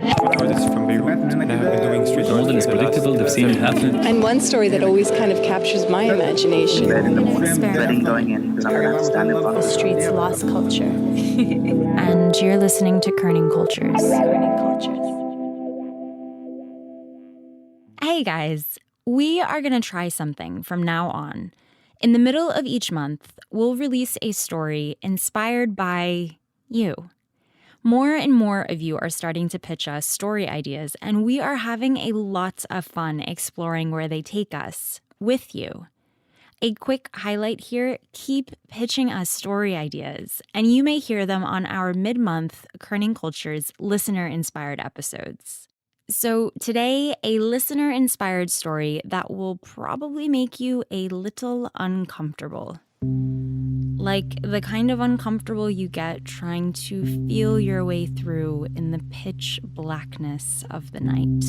Artists from Beirut, and I have been doing street art. More than it's predictable, they've seen it happen. And one story that always kind of captures my imagination. In the morning, dreading going in because I'm going to have to stand in front of The streets lost culture. And you're listening to Kerning Cultures. Hey guys, we are going to try something from now on. In the middle of each month, we'll release a story inspired by you. More and more of you are starting to pitch us story ideas, and we are having a lot of fun exploring where they take us with you. A quick highlight here, keep pitching us story ideas, and you may hear them on our mid-month Kerning Cultures listener-inspired episodes. So today, a listener-inspired story that will probably make you a little uncomfortable. Like the kind of uncomfortable you get trying to feel your way through in the pitch blackness of the night.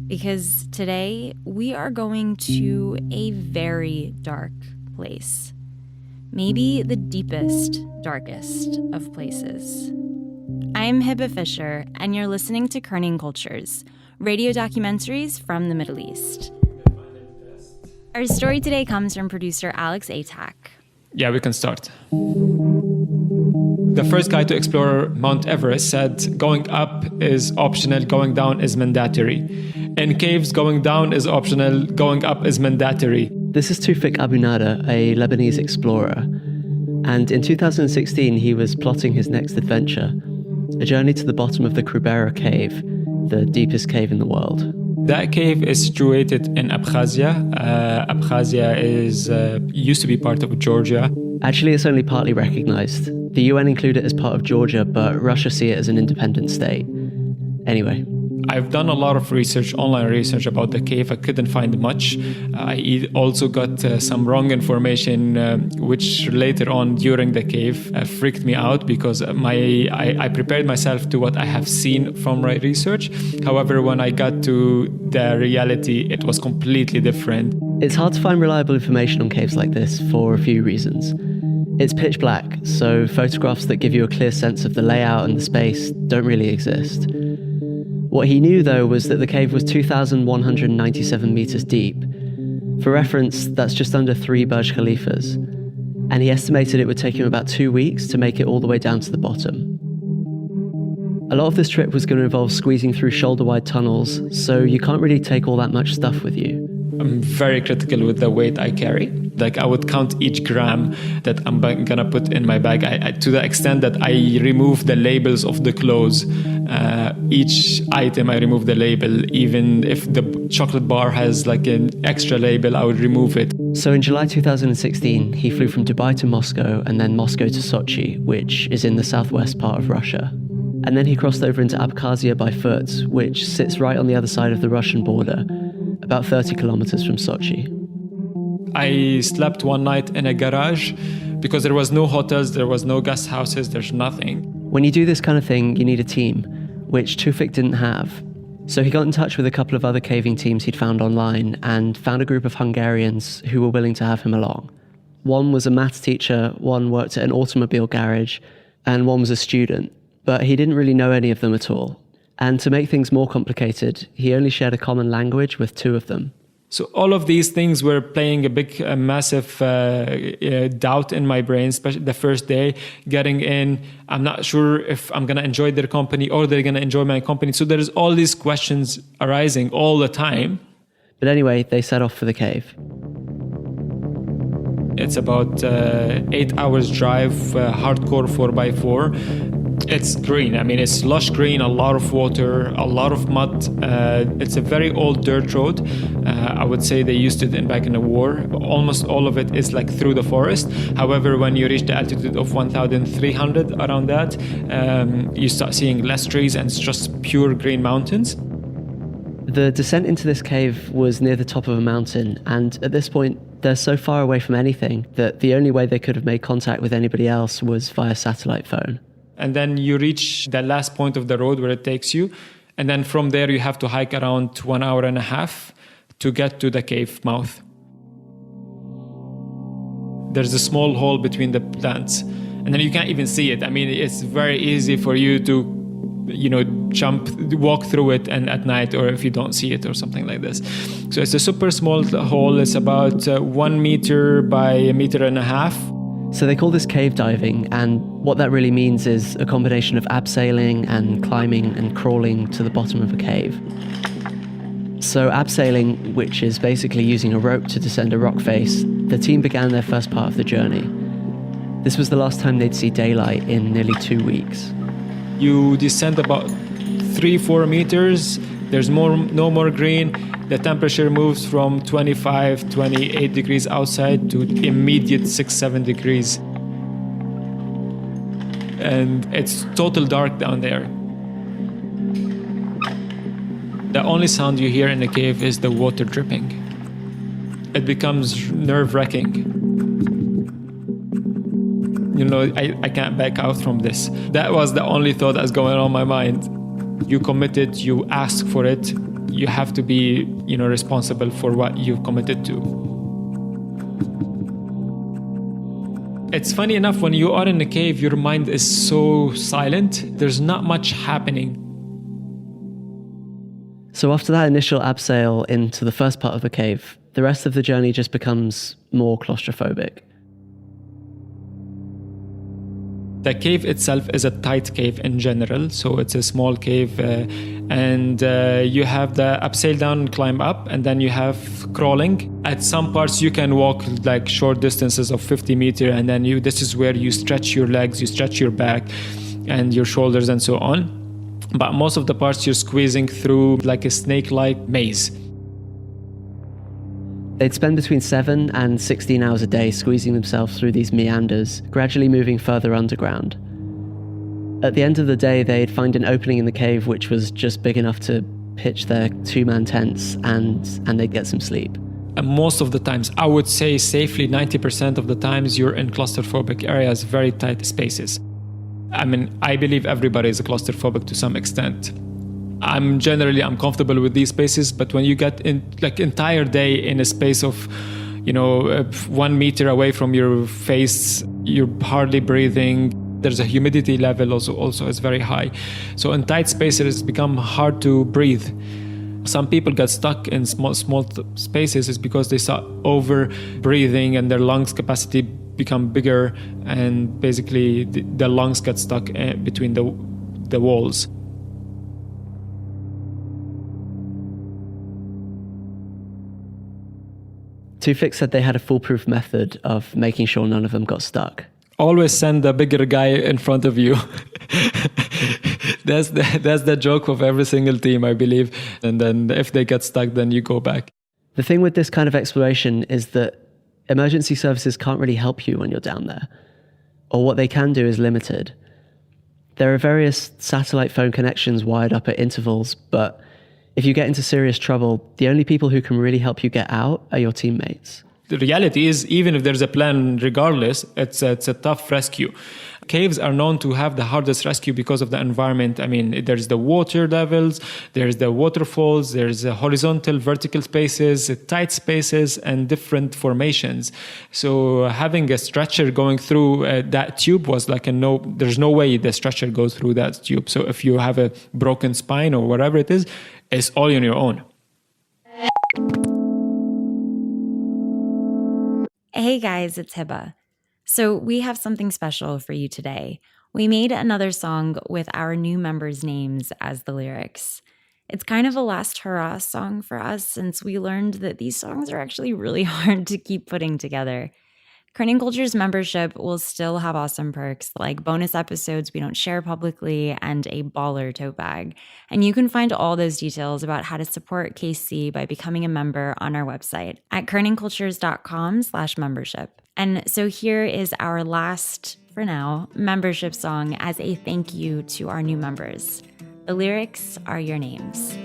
Because today, we are going to a very dark place. Maybe the deepest, darkest of places. I'm Hibba Fisher, and you're listening to Kerning Cultures, radio documentaries from the Middle East. Our story today comes from producer Alex Atack. Yeah, we can start. The first guy to explore Mount Everest said going up is optional, going down is mandatory. In caves, going down is optional, going up is mandatory. This is Toufic Abou Nader, a Lebanese explorer. And in 2016, he was plotting his next adventure, a journey to the bottom of the Krubera cave, the deepest cave in the world. That cave is situated in Abkhazia. Abkhazia used to be part of Georgia. Actually, it's only partly recognized. The UN include it as part of Georgia, but Russia see it as an independent state. Anyway. I've done a lot of research, online research about the cave. I couldn't find much. I also got some wrong information, which later on during the cave freaked me out because I prepared myself to what I have seen from my research. However, when I got to the reality, it was completely different. It's hard to find reliable information on caves like this for a few reasons. It's pitch black, so photographs that give you a clear sense of the layout and the space don't really exist. What he knew, though, was that the cave was 2,197 meters deep. For reference, that's just under 3 Burj Khalifas. And he estimated it would take him about 2 weeks to make it all the way down to the bottom. A lot of this trip was going to involve squeezing through shoulder-wide tunnels, so you can't really take all that much stuff with you. I'm very critical with the weight I carry. Like I would count each gram that I'm gonna put in my bag to the extent that I remove the labels of the clothes. Each item I remove the label. Even if the chocolate bar has like an extra label, I would remove it. So in July 2016, he flew from Dubai to Moscow and then Moscow to Sochi, which is in the southwest part of Russia. And then he crossed over into Abkhazia by foot, which sits right on the other side of the Russian border, about 30 kilometers from Sochi. I slept one night in a garage because there was no hotels, there was no guest houses, there's nothing. When you do this kind of thing, you need a team, which Toufic didn't have. So he got in touch with a couple of other caving teams he'd found online and found a group of Hungarians who were willing to have him along. One was a maths teacher, one worked at an automobile garage, and one was a student. But he didn't really know any of them at all. And to make things more complicated, he only shared a common language with 2 of them. So all of these things were playing a massive doubt in my brain, especially the first day getting in. I'm not sure if I'm going to enjoy their company or they're going to enjoy my company. So there's all these questions arising all the time. But anyway, they set off for the cave. It's about 8 hours drive, hardcore 4x4. It's green. I mean, it's lush green, a lot of water, a lot of mud. It's a very old dirt road. I would say they used it back in the war. Almost all of it is like through the forest. However, when you reach the altitude of 1,300, around that, you start seeing less trees and it's just pure green mountains. The descent into this cave was near the top of a mountain, and at this point, they're so far away from anything that the only way they could have made contact with anybody else was via satellite phone. And then you reach the last point of the road where it takes you. And then from there, you have to hike around 1.5 hours to get to the cave mouth. There's a small hole between the plants. And then you can't even see it. I mean, it's very easy for you to walk through it and at night, or if you don't see it or something like this. So it's a super small hole. It's about 1 meter by 1.5 meters. So they call this cave diving, and what that really means is a combination of abseiling and climbing and crawling to the bottom of a cave. So abseiling, which is basically using a rope to descend a rock face, the team began their first part of the journey. This was the last time they'd see daylight in nearly 2 weeks. You descend about 3-4 meters. There's no more green. The temperature moves from 25, 28 degrees outside to immediate 6-7 degrees. And it's total dark down there. The only sound you hear in the cave is the water dripping. It becomes nerve-wracking. I can't back out from this. That was the only thought that's going on my mind. You committed, you asked for it, you have to be, responsible for what you've committed to. It's funny enough, when you are in a cave, your mind is so silent. There's not much happening. So after that initial abseil into the first part of the cave, the rest of the journey just becomes more claustrophobic. The cave itself is a tight cave in general, so it's a small cave, and you have the abseil down and climb up, and then you have crawling. At some parts you can walk like short distances of 50 meters, and then this is where you stretch your legs, you stretch your back and your shoulders and so on. But most of the parts you're squeezing through like a snake-like maze. They'd spend between 7 and 16 hours a day squeezing themselves through these meanders, gradually moving further underground. At the end of the day, they'd find an opening in the cave which was just big enough to pitch their 2-man tents, and they'd get some sleep. And most of the times, I would say safely 90% of the times, you're in claustrophobic areas, very tight spaces. I believe everybody is claustrophobic to some extent. I'm comfortable with these spaces, but when you get in like entire day in a space of 1 meter away from your face, you're hardly breathing. There's a humidity level also is very high. So in tight spaces, it's become hard to breathe. Some people get stuck in small spaces is because they start over breathing and their lungs capacity become bigger, and basically the lungs get stuck between the walls. Toufic said they had a foolproof method of making sure none of them got stuck. Always send the bigger guy in front of you. That's the joke of every single team, I believe. And then if they get stuck, then you go back. The thing with this kind of exploration is that emergency services can't really help you when you're down there. Or what they can do is limited. There are various satellite phone connections wired up at intervals, but if you get into serious trouble, the only people who can really help you get out are your teammates. The reality is, even if there's a plan, regardless, it's a tough rescue. Caves are known to have the hardest rescue because of the environment. There's the water levels, there's the waterfalls, there's horizontal, vertical spaces, tight spaces, and different formations. So having a stretcher going through that tube was like there's no way the stretcher goes through that tube. So if you have a broken spine or whatever it is, it's all on your own. Hey guys, it's Hiba. So we have something special for you today. We made another song with our new members' names as the lyrics. It's kind of a last hurrah song for us since we learned that these songs are actually really hard to keep putting together. Kerning Culture's membership will still have awesome perks like bonus episodes we don't share publicly and a baller tote bag. And you can find all those details about how to support KC by becoming a member on our website at kerningcultures.com/membership. And so here is our last, for now, membership song as a thank you to our new members. The lyrics are your names.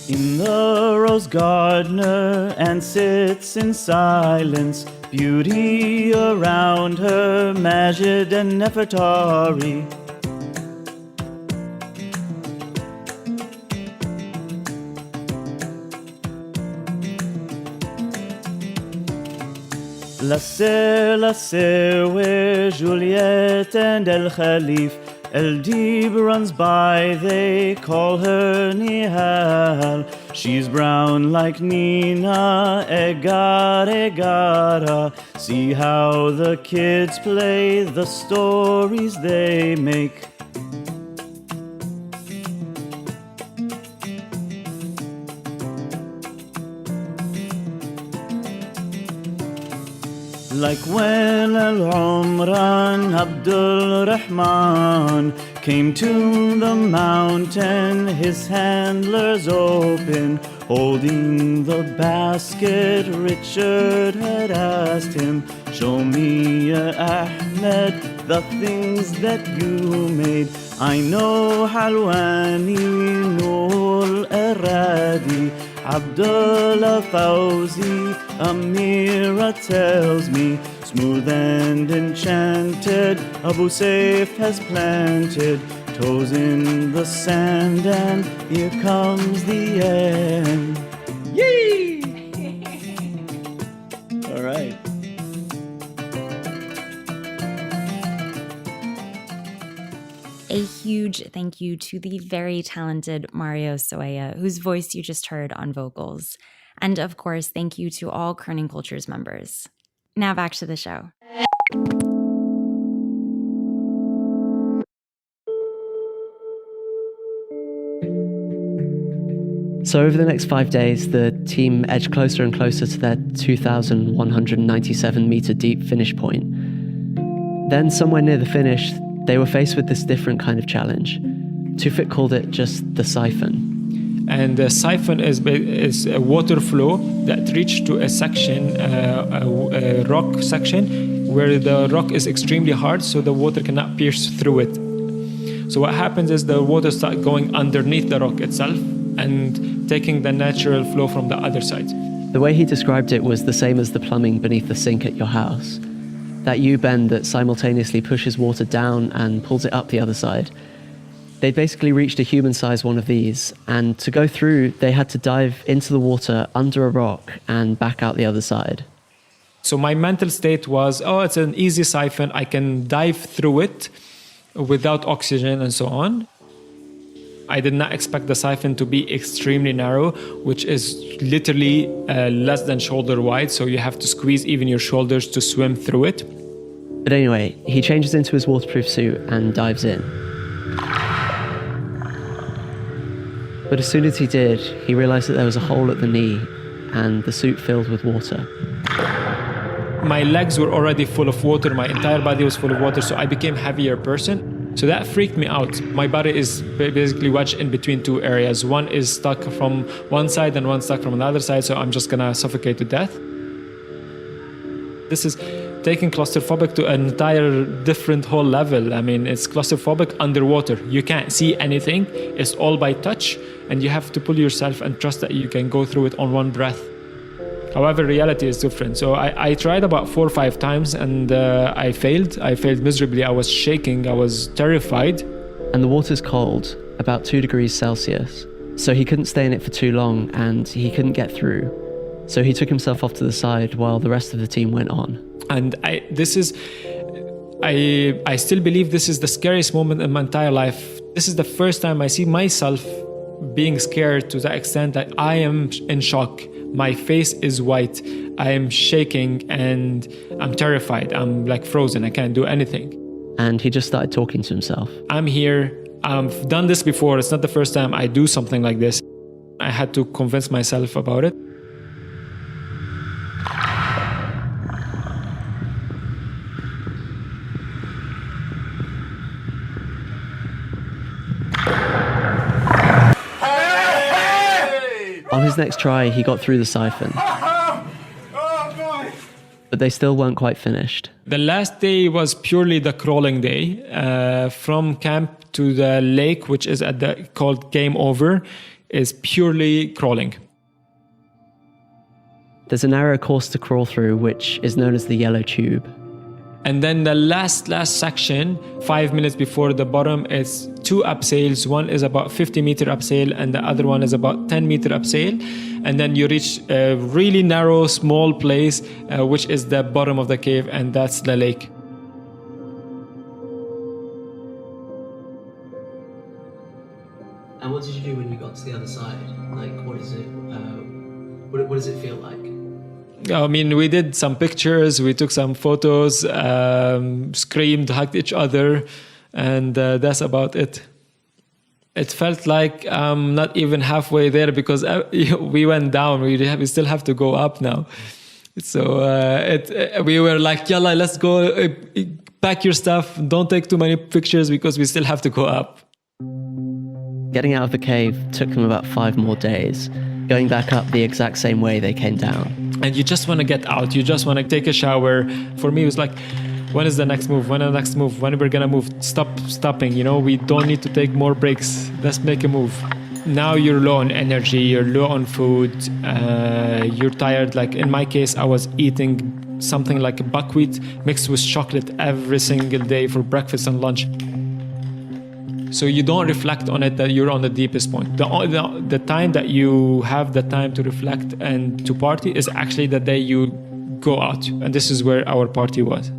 In the rose gardener and sits in silence, beauty around her, Majid and Nefertari. La Serre, where Juliet and El Khalif El Deeb runs by, they call her Nihal. She's brown like Nina, Egara. See how the kids play, the stories they make. Like when Al-Umran Abdul Rahman came to the mountain, his handlers open, holding the basket. Richard had asked him, show me, Ya Ahmed, the things that you made. I know Halwani, Noor Aradi, Abdullah Fawzi, Amira tells me, smooth and enchanted, Abu Saif has planted toes in the sand, and here comes the end. Yay! All right. A huge thank you to the very talented Mario Soaya, whose voice you just heard on vocals. And of course, thank you to all Kerning Cultures members. Now back to the show. So over the next 5 days, the team edged closer and closer to their 2,197 meter deep finish point. Then somewhere near the finish, they were faced with this different kind of challenge. Toufic called it just the siphon. And the siphon is a water flow that reached to a section, a rock section, where the rock is extremely hard, so the water cannot pierce through it. So what happens is the water starts going underneath the rock itself and taking the natural flow from the other side. The way he described it was the same as the plumbing beneath the sink at your house. That U-bend that simultaneously pushes water down and pulls it up the other side. They'd basically reached a human-sized one of these, and to go through, they had to dive into the water under a rock and back out the other side. So my mental state was, oh, it's an easy siphon. I can dive through it without oxygen and so on. I did not expect the siphon to be extremely narrow, which is literally less than shoulder wide. So you have to squeeze even your shoulders to swim through it. But anyway, he changes into his waterproof suit and dives in. But as soon as he did, he realized that there was a hole at the knee and the suit filled with water. My legs were already full of water. My entire body was full of water. So I became a heavier person. So that freaked me out. My body is basically wedged in between two areas. One is stuck from one side and one stuck from another side. So I'm just gonna suffocate to death. This is taking claustrophobic to an entire different whole level. I mean, it's claustrophobic underwater. You can't see anything. It's all by touch. And you have to pull yourself and trust that you can go through it on one breath. However, reality is different. So I tried about 4 or 5 times and I failed. I failed miserably. I was shaking. I was terrified. And the water's cold, about 2 degrees Celsius. So he couldn't stay in it for too long and he couldn't get through. So he took himself off to the side while the rest of the team went on. And I still believe this is the scariest moment in my entire life. This is the first time I see myself being scared to the extent that I am in shock. My face is white. I am shaking and I'm terrified. I'm like frozen. I can't do anything. And he just started talking to himself. I'm here. I've done this before. It's not the first time I do something like this. I had to convince myself about it. On his next try, he got through the siphon. But they still weren't quite finished. The last day was purely the crawling day. From camp to the lake, which is called Game Over, is purely crawling. There's a narrow course to crawl through, which is known as the yellow tube. And then the last section, 5 minutes before the bottom, is 2 abseils. One is about 50 meter abseil and the other one is about 10 meter abseil. And then you reach a really narrow, small place, which is the bottom of the cave, and that's the lake. And what did you do when you got to the other side? Like, what is it? What does it feel like? I mean, we did some pictures, we took some photos, screamed, hugged each other, and that's about it. It felt like not even halfway there because we went down. We still have to go up now. So we were like, yalla, let's go, pack your stuff, don't take too many pictures because we still have to go up. Getting out of the cave took them about 5 more days, going back up the exact same way they came down. And you just want to get out, you just want to take a shower. For me, it was like, when is the next move? When is the next move? When are we gonna move? Stopping, you know, we don't need to take more breaks. Let's make a move. Now you're low on energy, you're low on food, you're tired. Like in my case, I was eating something like buckwheat mixed with chocolate every single day for breakfast and lunch. So you don't reflect on it that you're on the deepest point. The time that you have the time to reflect and to party is actually the day you go out. And this is where our party was.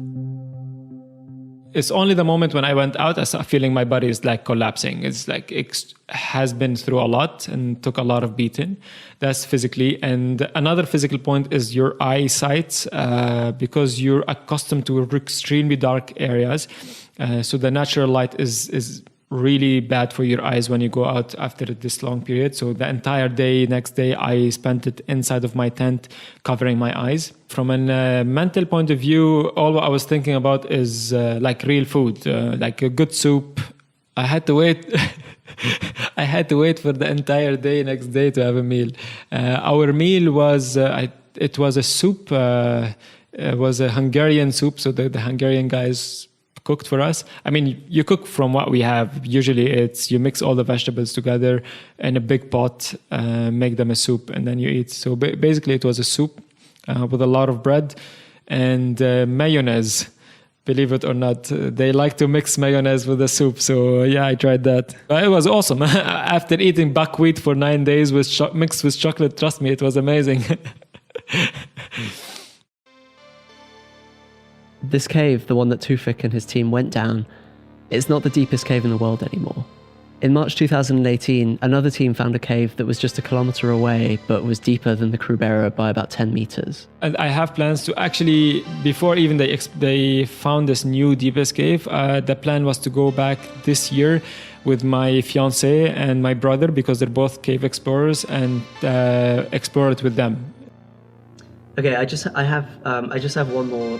It's only the moment when I went out, I started feeling my body is like collapsing. It's like it has been through a lot and took a lot of beating. That's physically. And another physical point is your eyesight, because you're accustomed to extremely dark areas. So the natural light is really bad for your eyes when you go out after this long period. So the entire day, next day, I spent it inside of my tent covering my eyes. From a mental point of view, all I was thinking about is like real food, like a good soup. I had to wait. I had to wait for the entire day next day to have a meal. Our meal was, it was a soup. It was a Hungarian soup. So the Hungarian guys cooked for us. I mean, you cook from what we have. Usually it's you mix all the vegetables together in a big pot, make them a soup, and then you eat. So basically it was a soup with a lot of bread and mayonnaise. Believe it or not, they like to mix mayonnaise with the soup. So yeah, I tried that. It was awesome. After eating buckwheat for 9 days mixed with chocolate, trust me, it was amazing. This cave, the one that Toufic and his team went down, it's not the deepest cave in the world anymore. In March 2018, another team found a cave that was just 1 kilometer away, but was deeper than the Krubera by about 10 meters. And I have plans to actually, before even they found this new deepest cave, the plan was to go back this year with my fiancé and my brother, because they're both cave explorers, and explore it with them. Okay, I just have one more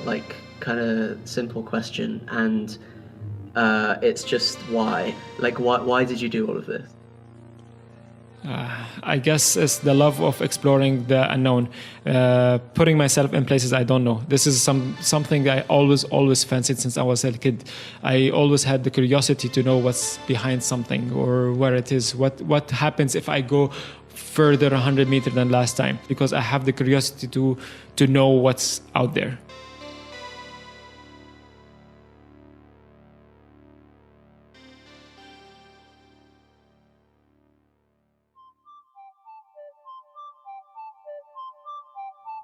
kind of simple question, and it's just why? Like, why did you do all of this? I guess it's the love of exploring the unknown, putting myself in places I don't know. This is something I always fancied since I was a kid. I always had the curiosity to know what's behind something or where it is. What happens if I go further 100 meters than last time? Because I have the curiosity to know what's out there.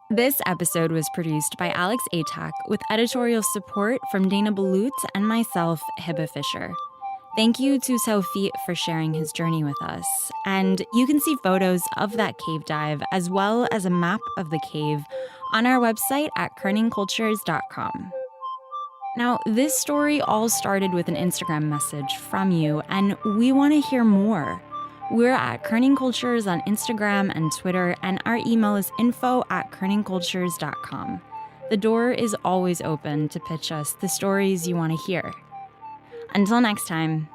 This episode was produced by Alex Atack with editorial support from Dana Balut and myself, Hiba Fisher. Thank you to Toufic for sharing his journey with us. And you can see photos of that cave dive as well as a map of the cave on our website at kerningcultures.com. Now, this story all started with an Instagram message from you, and we want to hear more. We're at Kerning Cultures on Instagram and Twitter, and our email is info@kerningcultures.com. The door is always open to pitch us the stories you want to hear. Until next time.